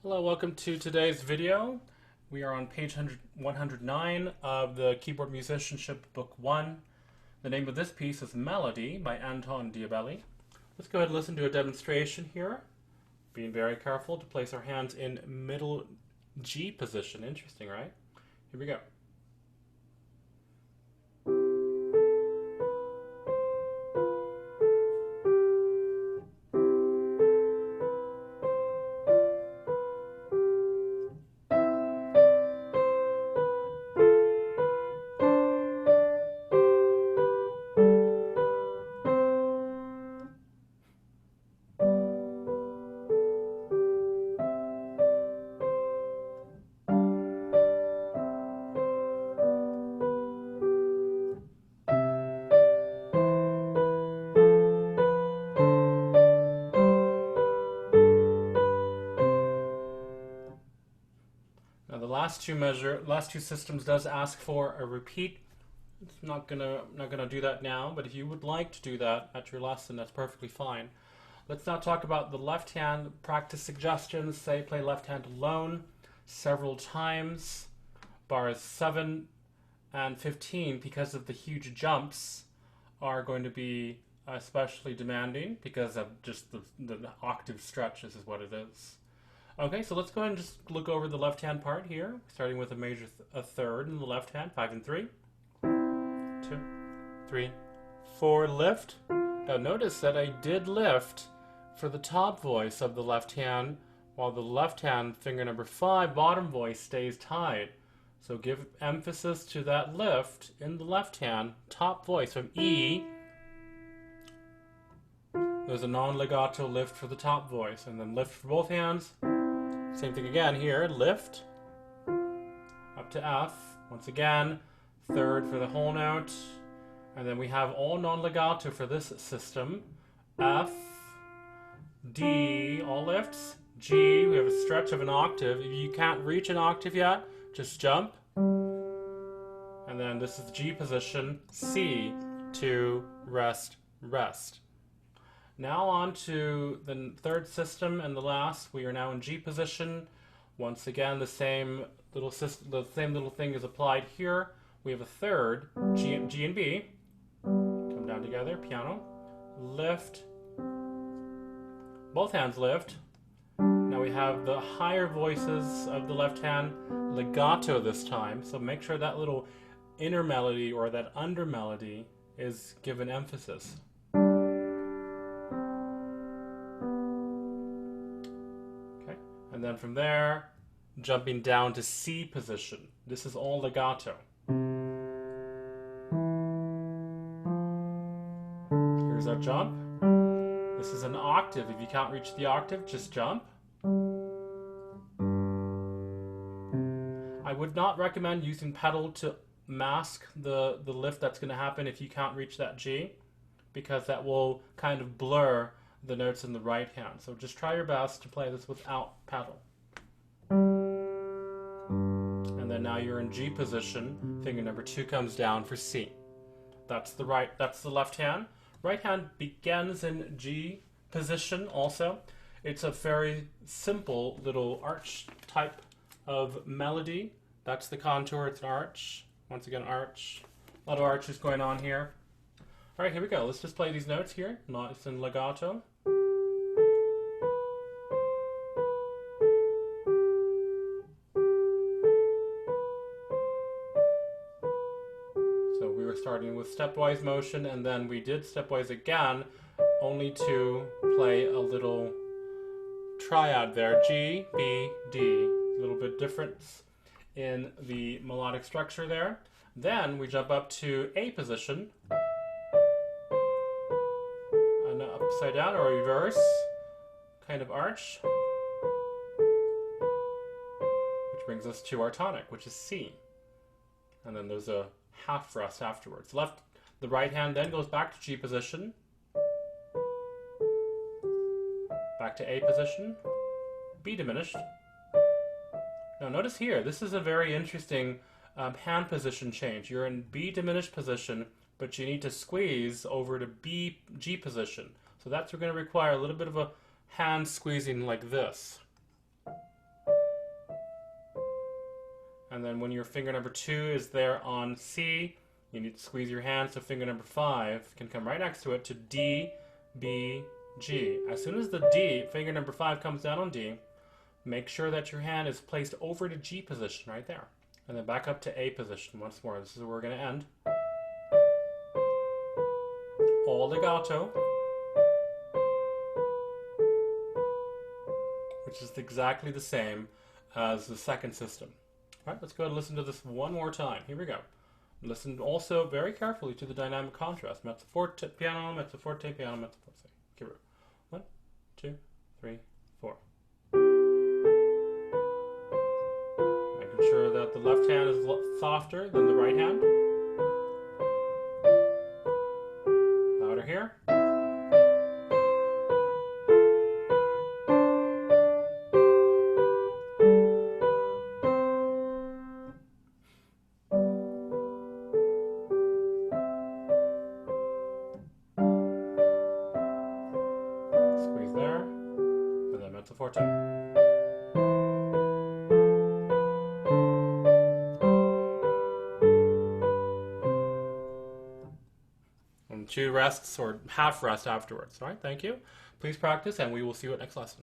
Hello, welcome to today's video. We are on page 109 of the Keyboard Musicianship Book 1. The name of this piece is Melody by Anton Diabelli. Let's go ahead and listen to a demonstration here. Being very careful to place our hands in middle G position. Interesting, right? Here we go. Now the last two systems does ask for a repeat. It's not gonna do that now, but if you would like to do that at your lesson, that's perfectly fine. Let's now talk about the left hand practice suggestions. Say play left hand alone several times. Bars 7 and 15, because of the huge jumps, are going to be especially demanding because of just the octave stretch. This is what it is. Okay, so let's go ahead and just look over the left hand part here, starting with a major a third in the left hand, 5 and 3, 2, 3, 4, lift. Now notice that I did lift for the top voice of the left hand, while the left hand finger number 5 bottom voice stays tied. So give emphasis to that lift in the left hand, top voice from E. There's a non-legato lift for the top voice, and then lift for both hands. Same thing again here, lift up to F. Once again, third for the whole note. And then we have all non-legato for this system. F, D, all lifts. G, we have a stretch of an octave. If you can't reach an octave yet, just jump. And then this is the G position, C, to rest, rest. Now on to the third system and the last. We are now in G position. Once again, the same little thing is applied here. We have a third, G and B. Come down together, piano. Lift. Both hands lift. Now we have the higher voices of the left hand, legato this time. So make sure that little inner melody or that under melody is given emphasis. And then from there, jumping down to C position. This is all legato. Here's our jump. This is an octave. If you can't reach the octave, just jump. I would not recommend using pedal to mask the lift that's going to happen if you can't reach that G, because that will kind of blur the notes in the right hand. So just try your best to play this without pedal. And then now you're in G position. Finger number 2 comes down for C. That's the left hand. Right hand begins in G position also. It's a very simple little arch type of melody. That's the contour, it's an arch. Once again, arch. A lot of arches going on here. All right, here we go. Let's just play these notes here. It's in legato. So we were starting with stepwise motion, and then we did stepwise again, only to play a little triad there. G, B, D. A little bit difference in the melodic structure there. Then we jump up to A position. An upside down or reverse kind of arch. Which brings us to our tonic, which is C. And then there's a half rest afterwards. The right hand then goes back to G position. Back to A position. B diminished. Now notice here, this is a very interesting hand position change. You're in B diminished position, but you need to squeeze over to G position. So that's going to require a little bit of a hand squeezing like this. And then when your finger number 2 is there on C, you need to squeeze your hand so finger number 5 can come right next to it to D, B, G. As soon as the D, finger number 5 comes down on D, make sure that your hand is placed over to G position right there. And then back up to A position once more. This is where we're going to end. All legato. Which is exactly the same as the second system. All right, let's go ahead and listen to this one more time. Here we go. Listen also very carefully to the dynamic contrast. Mezzo forte, piano, mezzo forte, piano, mezzo forte. Here we go. 1, 2, 3, 4. Making sure that the left hand is softer than the right hand. Louder here. Squeeze there, and then mezzo forte. And 2 rests or half rest afterwards. All right, thank you. Please practice, and we will see you at next lesson.